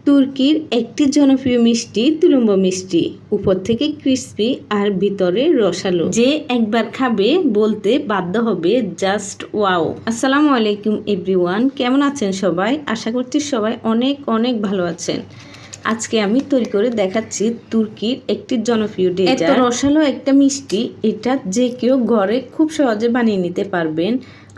তুর্কির একটি জনপ্রিয় মিষ্টি তুলুম্বা মিষ্টি, উপর থেকে ক্রিস্পি আর ভিতরে রসালো। যে একবার খাবে বলতে বাধ্য হবে জাস্ট ওয়াও। আসসালামু আলাইকুম এভরিওয়ান, কেমন আছেন সবাই? আশা করছি সবাই অনেক অনেক ভালো আছেন। আজকে আমি তৈরি করে দেখাচ্ছি তুর্কির একটি জনপ্রিয় ডেজার্ট। এত রসালো একটা মিষ্টি, এটা যে কেউ ঘরে খুব সহজে বানিয়ে নিতে পারবেন।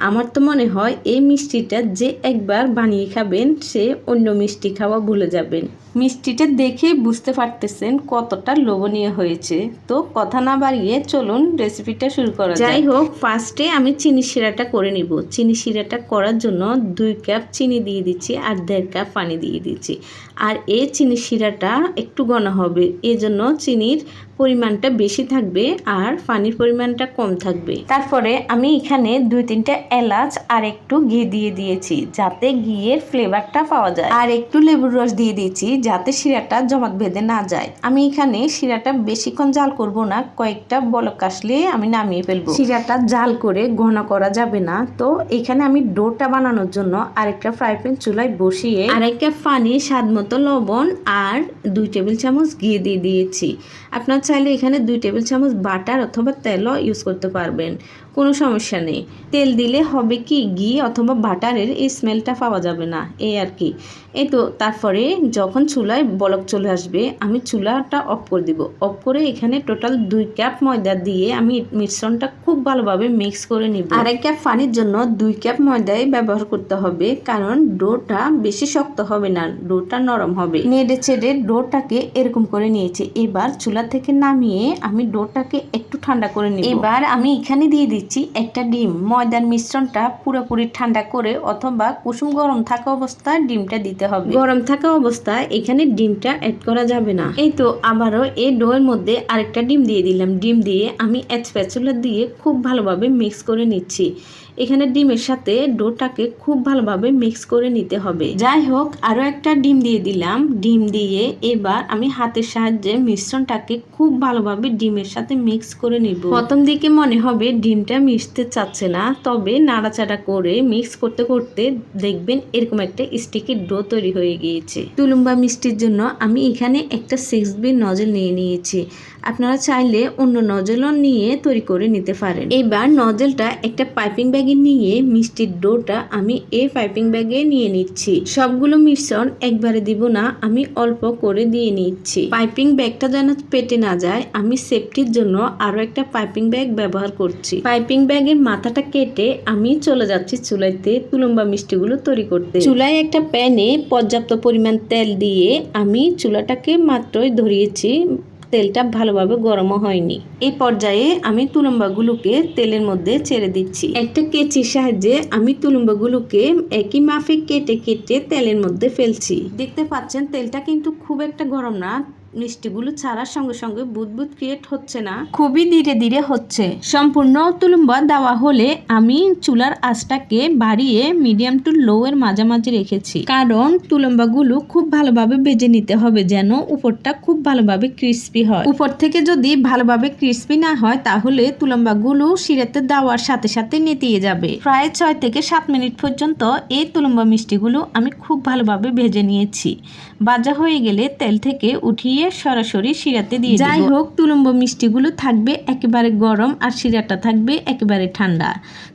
আমার তো মনে হয় এই মিষ্টিটা যে একবার বানিয়ে খাবেন সে অন্য মিষ্টি খাওয়া ভুলে যাবেন। মিষ্টিটা দেখে বুঝতে পারতেছেন কতটা লোভনীয় হয়েছে। তো কথা না বাড়িয়ে চলুন রেসিপিটা শুরু করা যাক। যাই হোক, ফার্স্টে আমি চিনি শিরাটা করে নিব। চিনি শিরাটা করার জন্য 2 কাপ চিনি দিয়ে দিচ্ছি আর 1.5 কাপ পানি দিয়ে দিচ্ছি। আর এই চিনি শিরাটা একটু ঘন হবে, এজন্য চিনির পরিমাণটা বেশি থাকবে আর পানির পরিমাণটা কম থাকবে। তারপরে আমি এখানে 2-3টা এলাচ আর একটু ঘি দিয়ে দিয়েছি যাতে ঘিয়ের ফ্লেভারটা পাওয়া যায়, আর একটু লেবুর রস দিয়ে দিয়েছি যাতে শিরাটা জমাট বেঁধে না যায়। আমি এখানে শিরাটা বেশিক্ষণ জাল করব না, কয়েকটা বলক আসলে আমি নামিয়ে ফেলবো। শিরাটা জাল করে ঘন করা যাবে না। তো এখানে আমি ডোটা বানানোর জন্য আরেকটা ফ্রাই প্যান চুলায় বসিয়ে 1 কাপ পানি, স্বাদ মতো লবণ আর 2 টেবিল চামচ ঘি দিয়ে দিয়েছি। আপনার চাইলে এখানে 2 টেবিল চামচ বাটার অথবা তেলও ইউজ করতে পারবেন, কোনো সমস্যা নেই। তেল দিলে হবে কি, ঘি অথবা বাটারের এই স্মেলটা পাওয়া যাবে না, এই আর কি। এই তো তারপরে যখন চুলায় বলক চলে আসবে আমি চুলাটা অফ করে দিব। অফ করে এখানে টোটাল 2 কাপ ময়দা দিয়ে আমি মিশ্রণটা খুব ভালোভাবে মিক্স করে নিব। আর 1 কাপ পানির জন্য 2 কাপ ময়দাই ব্যবহার করতে হবে, কারণ ডোটা বেশি শক্ত হবে না, ডোটা নরম হবে। নেড়ে চেড়ে ডোটাকে এরকম করে নিয়েছি। এবার চুলা থেকে নামিয়ে আমি ডোটাকে একটু ঠান্ডা করে নিব। এবার আমি এখানে দিয়ে দিচ্ছি একটা ডিম। ময়দার মিশ্রণটা পুরোপুরি ঠান্ডা করে অথবা কুসুম গরম থাকা অবস্থায় ডিমটা দিতে হবে। গরম থাকা অবস্থায় এখানে ডিমটা অ্যাড করা যাবে না। এই তো আবারও এই ডোয়ের মধ্যে আরেকটা ডিম দিয়ে দিলাম। ডিম দিয়ে আমি স্প্যাচুলা দিয়ে খুব ভালোভাবে মিক্স করে নিচ্ছি। এখানে ডিমের সাথে ডোটাকে খুব ভালোভাবে মিক্স করে নিতে হবে। যাই হোক, আরও একটা ডিম দিয়ে দিলাম। ডিম দিয়ে এবার আমি হাতের সাহায্যে মিশ্রণটাকে খুব ভালোভাবে ডিমের সাথে মিক্স করে নিব। প্রথম দিকে মনে হবে ডিমটা মিশতে চাচ্ছে না, তবে নাড়াচাড়া করে মিক্স করতে করতে দেখবেন এরকম একটা স্টিকি ডো তৈরি হয়ে গিয়েছে। তুলুম্বা মিষ্টির জন্য আমি এখানে একটা 6B নজল নিয়ে নিয়েছি। আপনারা চাইলে অন্য নজলও নিয়ে তৈরি করে নিতে পারেন। এবার নজলটা একটা পাইপিং ব্যাগে নিয়ে মিষ্টির ডোটা আমি এই পাইপিং ব্যাগে নিয়ে নিচ্ছি। সবগুলো মিশ্রণ একবারে দিব না, আমি অল্প করে দিয়ে নিচ্ছি। পাইপিং ব্যাগটা যেন পেটে না যায়, আমি সেফটির জন্য আরো একটা পাইপিং ব্যাগ ব্যবহার করছি। পাইপিং ব্যাগের মাথাটা কেটে আমি চলে যাচ্ছি চুলাইতে তুলুম্বা মিষ্টিগুলো তৈরি করতে। চুলায় একটা প্যানে পর্যাপ্ত পরিমাণ তেল দিয়ে আমি চুলাটাকে মাত্রই ধরিয়েছি, তেলটা ভালোভাবে গরমও হয়নি। এই পর্যায়ে আমি তুলুম্বাগুলোকে তেলের মধ্যে ছেড়ে দিচ্ছি। একটা কেচির সাহায্যে আমি তুলুম্বাগুলোকে একই মাপে কেটে কেটে তেলের মধ্যে ফেলছি। দেখতে পাচ্ছেন তেলটা কিন্তু খুব একটা গরম না, মিষ্টিগুলো ছাড়ার সঙ্গে সঙ্গে বুদবুদ ক্রিয়েট হচ্ছে না, খুবই ধীরে ধীরে হচ্ছে। সম্পূর্ণ তুলুম্বা দেওয়া হলে আমি চুলার আঁচটাকে বাড়িয়ে মিডিয়াম টু লো এর মাঝামাঝি রেখেছি, কারণ তুলুম্বাগুলো খুব ভালোভাবে ভেজে নিতে হবে যেন উপরটা খুব ভালোভাবে ক্রিস্পি হয়। উপর থেকে যদি ভালোভাবে ক্রিস্পি না হয় তাহলে তুলুম্বাগুলো শিরাতে দেওয়ার সাথে সাথে নেতিয়ে যাবে। প্রায় 6 থেকে 7 মিনিট পর্যন্ত এই তুলুম্বা মিষ্টিগুলো আমি খুব ভালোভাবে ভেজে নিয়েছি। ভাজা হয়ে গেলে তেল থেকে উঠিয়ে সরাসরি শিরাতে দিয়ে দেব। যাই হোক, তুলুম্বা মিষ্টিগুলো থাকবে একেবারে গরম আর শিরাটা থাকবে একেবারে ঠান্ডা,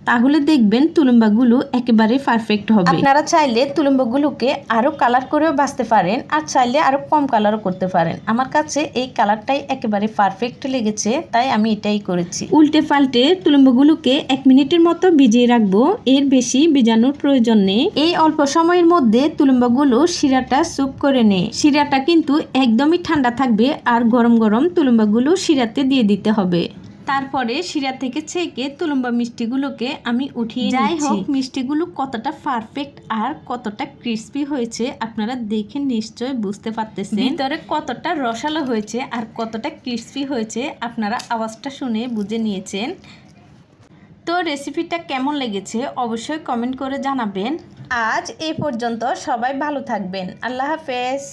তাহলে দেখবেন তুলুম্বাগুলো একেবারে পারফেক্ট হবে। আপনারা চাইলে তুলুম্বাগুলোকে আরো কালার করেও ভাজতে পারেন আর চাইলে আরো কম কালারও করতে পারেন। আমার কাছে এই কালারটাই একেবারে পারফেক্ট লেগেছে, তাই আমি এটাই করেছি। উল্টে পাল্টে তুলুম্বাগুলোকে 1 মিনিটের মতো ভিজিয়ে রাখবো, এর বেশি ভিজানোর প্রয়োজন নেই। এই অল্প সময়ের মধ্যে তুলুম্বাগুলো শিরাটা স্যুপ করে নেয়। শিরাটা কিন্তু একদমই ঠান্ডা থাকবে আর গরম গরম তুলুম্বাগুলো শিরাতে দিয়ে দিতে হবে। তারপরে শিরা থেকে ছেঁকে তুলুম্বা মিষ্টিগুলোকে আমি উঠিয়ে নিচ্ছি। যাই হোক, মিষ্টিগুলো কতটা পারফেক্ট আর কতটা ক্রিস্পি হয়েছে আপনারা দেখে নিশ্চয় বুঝতে পারতেছেন। ভিতরে কতটা রসালো হয়েছে আর কতটা ক্রিস্পি হয়েছে আপনারা আওয়াজটা শুনে বুঝে নিয়েছেন। তো রেসিপিটা কেমন লেগেছে অবশ্যই কমেন্ট করে জানাবেন। আজ এই পর্যন্ত, সবাই ভালো থাকবেন। আল্লাহ হাফেজ।